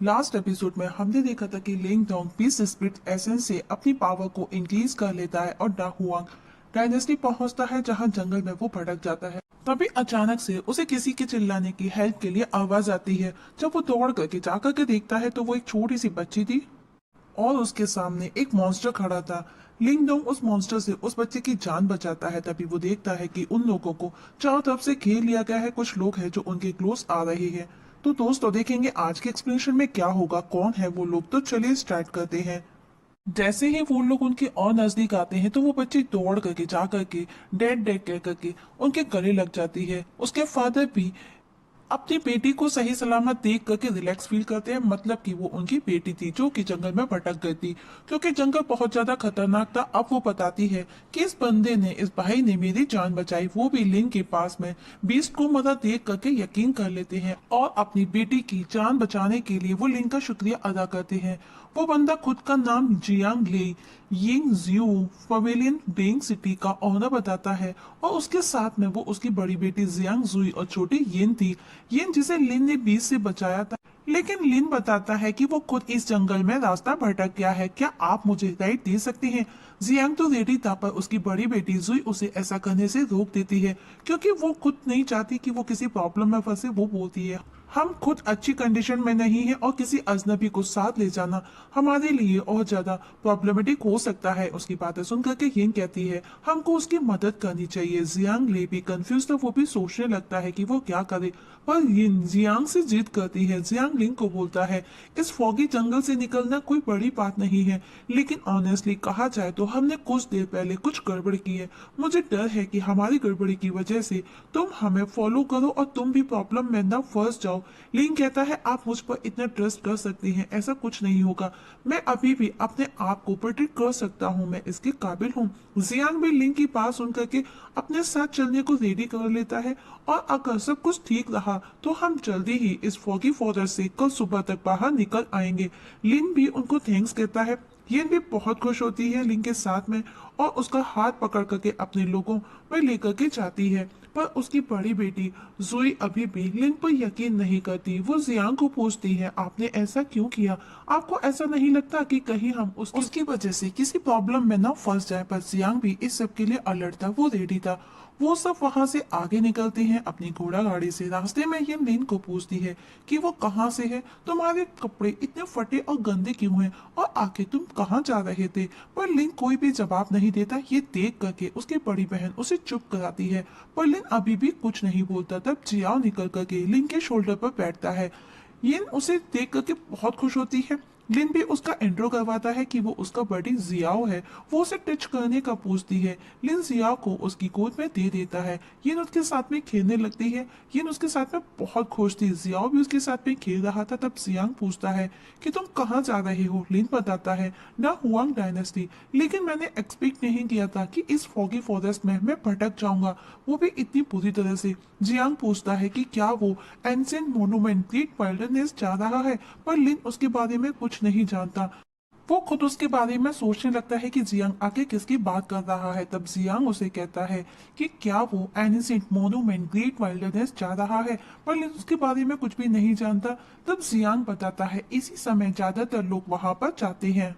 Last episode में हमने देखा था कि लिंग डोंग पीस स्पिरिट एसेंस से अपनी पावर को इंक्रीज कर लेता है और डा हुआंग डायनेस्टी पहुंचता है जहां जंगल में वो भटक जाता है। तभी अचानक से उसे किसी के चिल्लाने की हेल्प के लिए आवाज आती है। जब वो दौड़ करके जाकर के देखता है तो वो एक छोटी सी बच्ची थी और उसके सामने एक मॉन्स्टर खड़ा था। लिंग डोंग उस मॉन्स्टर से उस बच्चे की जान बचाता है। तभी वो देखता है कि उन लोगों को चारों तरफ से घेर लिया गया है। कुछ लोग हैं जो उनके क्लोज आ रहे हैं। तो दोस्तों देखेंगे आज के एक्सप्लेनेशन में क्या होगा, कौन है वो लोग। तो चलिए स्टार्ट करते हैं। जैसे ही वो लोग उनके और नजदीक आते हैं तो वो बच्ची दौड़ करके जा करके डेड डेड कह करके उनके गले लग जाती है। उसके फादर भी अपनी बेटी को सही सलामत देख करके रिलैक्स फील करते हैं। मतलब कि वो उनकी बेटी थी जो कि जंगल में भटक गई थी, क्योंकि जंगल बहुत ज्यादा खतरनाक था। अब वो बताती है कि इस बंदे ने, इस भाई ने मेरी जान बचाई, वो भी लिंग के पास में। बीस्ट को मदद देख करके यकीन कर लेते हैं और अपनी बेटी की जान बचाने के लिए वो लिंग का शुक्रिया अदा करते हैं। वो बंदा खुद का नाम जियांग ले यिंग जियो पवेलियन बेइंग सिटी का ओनर बताता है और उसके साथ में वो उसकी बड़ी बेटी जियांग जुई और छोटी यिन थी। यिन जिसे लिन ने बीच से बचाया था, लेकिन लिन बताता है कि वो खुद इस जंगल में रास्ता भटक गया है। क्या आप मुझे गाइड दे सकते हैं? जियांग तो रेडी था, पर उसकी बड़ी बेटी जुई उसे ऐसा करने से रोक देती है, क्योंकि वो खुद नहीं चाहती कि वो किसी प्रॉब्लम में फंसे। वो बोलती है हम खुद अच्छी कंडीशन में नहीं है और किसी अजनबी को साथ ले जाना हमारे लिए और ज्यादा प्रॉब्लमेटिक हो सकता है। उसकी बातें सुनकर के यिन कहती है हमको उसकी मदद करनी चाहिए। जियांग ले भी कंफ्यूज था, वो भी सोचने लगता है कि वो क्या करे, पर यिन जियांग से जिद करती है। जियांग लिंग को बोलता है इस फॉगी जंगल से निकलना कोई बड़ी बात नहीं है, लेकिन ऑनेस्टली कहा जाए तो हमने कुछ देर पहले कुछ गड़बड़ की है। मुझे डर है कि हमारी गड़बड़ी की वजह से तुम हमें फॉलो करो और तुम भी प्रॉब्लम में ना फंस जाओ। लिंग कहता है आप मुझ पर इतना ट्रस्ट कर सकती हैं, ऐसा कुछ नहीं होगा। मैं अभी भी अपने आप को प्रोटेक्ट कर सकता हूँ, मैं इसके काबिल हूँ। जियांग भी लिंग की बात सुन करके अपने साथ चलने को रेडी कर लेता है और अगर सब कुछ ठीक रहा तो हम जल्दी ही इस फॉगी फॉरेस्ट से कल सुबह तक बाहर निकल आएंगे। लिन भी उनको थैंक्स कहता है। येन भी बहुत खुश होती है लिंग के साथ में और उसका हाथ पकड़ करके अपने लोगों में लेकर के जाती है। पर उसकी बड़ी बेटी जुई अभी भी लिन पर यकीन नहीं करती। वो जियांग को पूछती है आपने ऐसा क्यों किया? आपको ऐसा नहीं लगता कि कहीं हम उसकी वजह से किसी प्रॉब्लम में ना फंस जाए? पर जियांग भी इस सब के लिए अलर्ट था, वो रेडी था। वो सब वहां से आगे निकलते हैं अपनी घोड़ा गाड़ी से। रास्ते में ये लिन को पूछती है कि वो कहाँ से है, तुम्हारे कपड़े इतने फटे और गंदे क्यों हैं, और आखिर तुम कहाँ जा रहे थे? पर लिन कोई भी जवाब नहीं देता। ये देख करके उसकी बड़ी बहन उसे चुप कराती है, पर लिन अभी भी कुछ नहीं बोलता। तब जियाओ निकल करके लिन के शोल्डर पर बैठता है। यिन उसे देख करके बहुत खुश होती है। लिन भी उसका इंट्रो करवाता है कि वो उसका बड़ी जियाओ है। वो उसे टच करने का पूछती है। लिन जियाओ को उसकी गोद में दे देता है। यिन उसके साथ में खेलने लगती है। यिन उसके साथ में बहुत खुश थी, जियाओ भी उसके साथ में खेल रहा था। तब जियांग पूछता है कि तुम कहाँ जा रहे हो? लिन बताता है ना हुआंग डायनेस्टी, लेकिन मैंने एक्सपेक्ट नहीं किया था कि इस फॉगी फॉरेस्ट में मैं भटक जाऊंगा, वो भी इतनी बुरी तरह से। जियांग पूछता है कि क्या वो एंशिएंट मोन्यूमेंट ग्रेट वाइल्डरनेस जा रहा है, पर लिन उसके बारे में कुछ नहीं जानता। वो खुद उसके बारे में सोचने लगता है कि जियांग आगे किसकी बात कर रहा है। तब जियांग उसे कहता है कि क्या वो एनिसेंट मोन्यूमेंट ग्रेट वाइल्डरनेस जा रहा है, पर लिन उसके बारे में कुछ भी नहीं जानता। तब जियांग बताता है इसी समय ज्यादातर लोग वहां पर जाते हैं,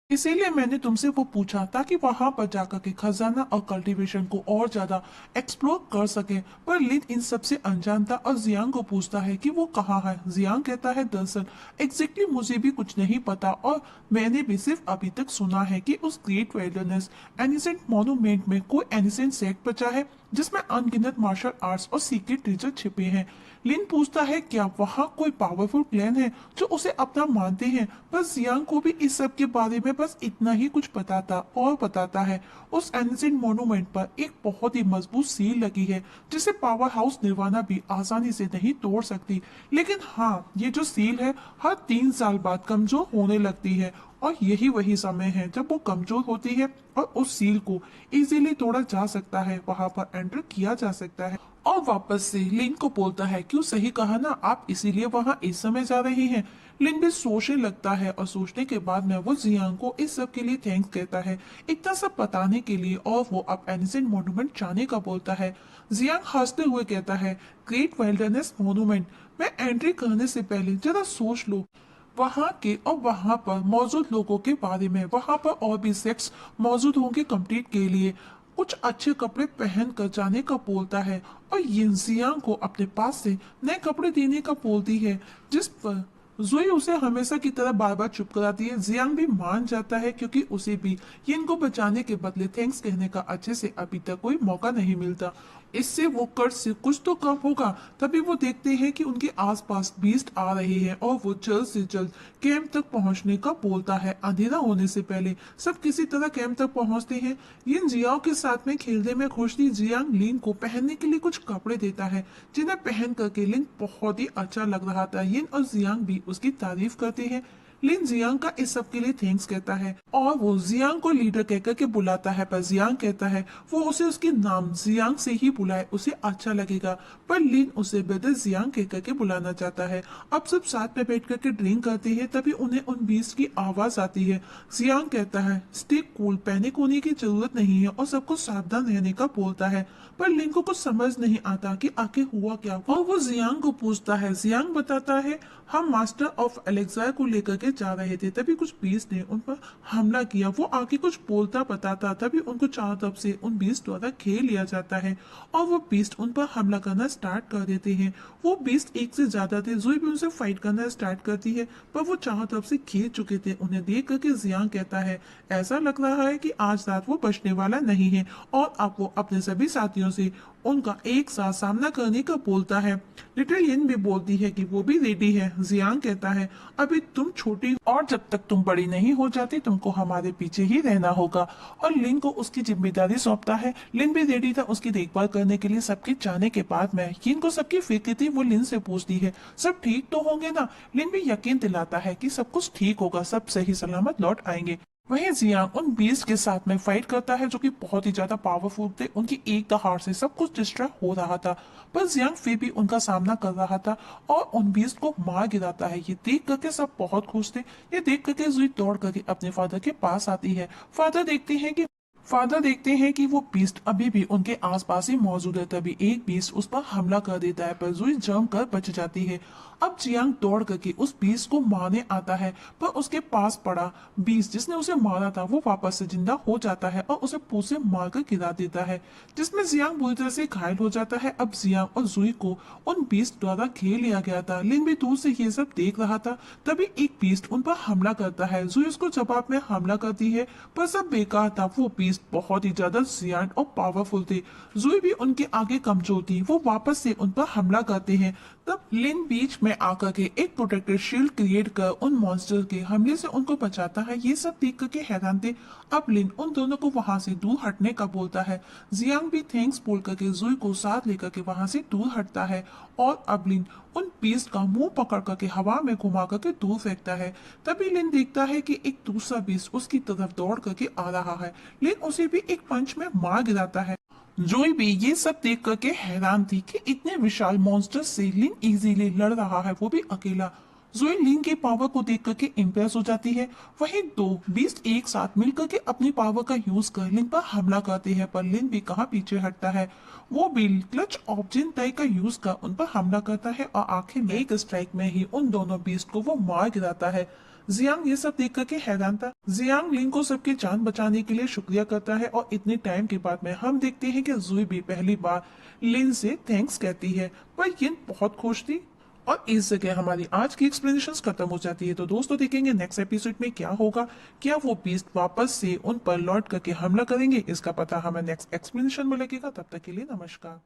इसीलिए मैंने तुमसे वो पूछा ताकि वहां पर जाकर के खजाना और कल्टीवेशन को और ज्यादा एक्सप्लोर कर सके। पर लिन इन सब से अनजान था और जियांग को पूछता है कि वो कहाँ है। जियांग कहता है दरअसल एग्जैक्टली मुझे भी कुछ नहीं पता, और मैंने भी सिर्फ अभी तक सुना है कि उस ग्रेट वाइल्डरनेस एनिसेंट मॉन्यूमेंट में कोई एनिसेंट सेक्ट बचा है जिसमें अनगिनत मार्शल आर्ट्स और सीक्रेट ट्रेजर छिपे हैं। लिन पूछता है क्या वहाँ कोई पावरफुल क्लैन है जो उसे अपना मानते हैं, पर जियांग को भी इस सब के बारे में बस इतना ही कुछ पता था। और बताता है उस एनिसेंट मोन्यूमेंट पर एक बहुत ही मजबूत सील लगी है जिसे पावर हाउस निर्वाणा भी आसानी से नहीं तोड़ सकती। लेकिन हाँ, ये जो सील है हर 3 साल बाद कमजोर होने लगती है, और यही वही समय है जब वो कमजोर होती है और उस सील को इजीली तोड़ा जा सकता है, वहां पर एंटर किया जा सकता है। और वापस से लिन को बोलता है क्यों, सही कहा ना, आप इसीलिए वहां इस समय जा रहे हैं। लिन भी सोचने लगता है और सोचने के बाद में वो जियांग को इस सब के लिए थैंक्स कहता है, इतना सब बताने के लिए, और वो अब एनिसेंट मोन्यूमेंट जाने का बोलता है। जियांग हंसते हुए कहता है ग्रेट वाइल्डरनेस मोन्यूमेंट में एंट्री करने से पहले जरा सोच लो, वहाँ के और वहाँ पर मौजूद लोगों के बारे में। वहाँ पर और भी सेट्स मौजूद होंगे कंप्लीट के लिए। कुछ अच्छे कपड़े पहन कर जाने का बोलता है और यिन जियांग को अपने पास से नए कपड़े देने का बोलती है, जिस पर जुई उसे हमेशा की तरह बार बार चुप कराती है। जियांग भी मान जाता है क्योंकि उसे भी यिन को बचाने के बदले थैंक्स कहने का अच्छे से अभी तक कोई मौका नहीं मिलता। इससे वो कर्ज से कुछ तो कम होगा। तभी वो देखते हैं कि उनके आसपास बीस्ट आ रहे हैं और वो जल्द से जल्द कैंप तक पहुंचने का बोलता है। अंधेरा होने से पहले सब किसी तरह कैंप तक पहुंचते हैं। यिन जियाओ के साथ में खेलने में खुश थी। जियांग लिन को पहनने के लिए कुछ कपड़े देता है जिन्हें पहन करके लिन बहुत ही अच्छा लग रहा था। यिन और जियांग भी उसकी तारीफ करते हैं। लिन जियांग का इस सब के लिए थैंक्स कहता है और वो जियांग को लीडर कहकर के बुलाता है, पर जियांग कहता है वो उसे उसके नाम जियांग से ही बुलाए, उसे अच्छा लगेगा। पर लिन उसे ब्रदर जियांग कहकर के बुलाना चाहता है। अब सब साथ में बैठ करके ड्रिंक करते हैं, तभी उन्हें उन बीस्ट की आवाज आती है। जियांग कहता है स्टे कूल, पैनिक होने की जरूरत नहीं है और सबको सावधान रहने का बोलता है। पर लिन को कुछ समझ नहीं आता कि आखिर हुआ क्या, और वो जियांग को पूछता है। जियांग बताता है हम मास्टर ऑफ एलेक्सायर को लेकर के जा रहे थे, तभी कुछ बीस्ट ने उन पर हमला किया। वो आगे कुछ बोलता बताता, तभी उनको चारों तरफ से उन बीस्ट द्वारा घेर लिया जाता है और वो बीस्ट उन पर हमला करना स्टार्ट कर देते हैं। वो बीस्ट एक से ज्यादा थे। जुई भी उनसे फाइट करना स्टार्ट करती है, पर वो चारों तरफ से घेर चुके थे। उन्हें देख करके जियांग कहता है ऐसा लग रहा है कि आज रात वो बचने वाला नहीं है, और अब वो अपने सभी साथियों से उनका एक साथ सामना करने का बोलता है। लिटिल यिन भी बोलती है कि वो भी रेडी है। जियांग कहता है अभी तुम छोटी और जब तक तुम बड़ी नहीं हो जाती तुमको हमारे पीछे ही रहना होगा, और लिन को उसकी जिम्मेदारी सौंपता है। लिन भी रेडी था उसकी देखभाल करने के लिए। सबके जाने के बाद में यिन को सबकी फिक्र थी। वो लिन से पूछती है सब ठीक तो होंगे ना। लिन भी यकीन दिलाता है कि सब कुछ ठीक होगा, सब सही सलामत लौट आएंगे। वहीं जियांग उन बीस्ट के साथ में फाइट करता है जो कि बहुत ही ज्यादा पावरफुल थे। उनकी एक दहाड़ से सब कुछ डिस्ट्रॉय हो रहा था, पर जियांग फिर भी उनका सामना कर रहा था और उन बीस्ट को मार गिराता है। ये देख करके सब बहुत खुश थे। ये देख करके जुई दौड़ करके अपने फादर के पास आती है। फादर देखते हैं कि वो बीस्ट अभी भी उनके आसपास ही मौजूद है। तभी एक बीस्ट उस पर हमला कर देता है, पर जुई जम कर बच जाती है। अब जियांग दौड़ करके उस बीस्ट को मारने आता है, पर उसके पास पड़ा बीस्ट जिसने उसे मारा था वो वापस से जिंदा हो जाता है और उसे पूंछ से मारकर गिरा देता है, जिसमें जियांग बुरी तरह से घायल हो जाता है। अब जियांग और जुई को उन बीस्ट द्वारा घेर लिया गया था। लिन भी दूर से ये सब देख रहा था। तभी एक बीस्ट उन पर हमला करता है। जुई उसको जवाब में हमला करती है, पर सब बेकार था। वो बीस्ट बहुत ही ज्यादा जियांग और पावरफुल थे। जुई भी उनके आगे कमजोर थी। वो वापस से उन पर हमला करते हैं। तब लिन बीच में आकर के एक प्रोटेक्टेड शील्ड क्रिएट कर उन मॉन्स्टर के हमले से उनको बचाता है। ये सब देख करके हैरान थे। अब लिन उन दोनों को वहां से दूर हटने का बोलता है। जियांग भी थैंक्स बोल करके जुई को साथ लेकर के वहां से दूर हटता है और अब लिन उन बीस्ट का मुंह पकड़ करके हवा में घुमा करके दूर फेंकता है। तभी लिन देखता है कि एक दूसरा बीस्ट उसकी तरफ दौड़ करके आ रहा है। लिन उसे भी एक पंच में मार गिराता है। जोई भी ये सब देख करके हैरान थी कि इतने विशाल मॉन्स्टर से लिन इजीली लड़ रहा है, वो भी अकेला। जोई लिन की पावर को देख करके इम्प्रेस हो जाती है। वहीं दो बीस्ट एक साथ मिलकर के अपनी पावर का यूज कर लिन पर हमला करते हैं, पर लिन भी कहाँ पीछे हटता है। वो भी क्लच ऑब्जेक्ट टाइप का यूज कर उन पर हमला करता है और आखिर में एक स्ट्राइक में ही उन दोनों बीस्ट को वो मार गिराता है। जियांग ये सब देख करके हैरान था। जियांग लिन को सबकी जान बचाने के लिए शुक्रिया करता है और इतने टाइम के बाद में हम देखते हैं कि जुई भी पहली बार लिन से थैंक्स कहती है, पर यिन बहुत खुश थी। और इस जगह हमारी आज की एक्सप्लेनेशन खत्म हो जाती है। तो दोस्तों देखेंगे नेक्स्ट एपिसोड में क्या होगा। क्या वो बीस्ट वापस से उन पर लौट करके हमला करेंगे, इसका पता हमें नेक्स्ट एक्सप्लेनेशन में लगेगा। तब तक के लिए नमस्कार।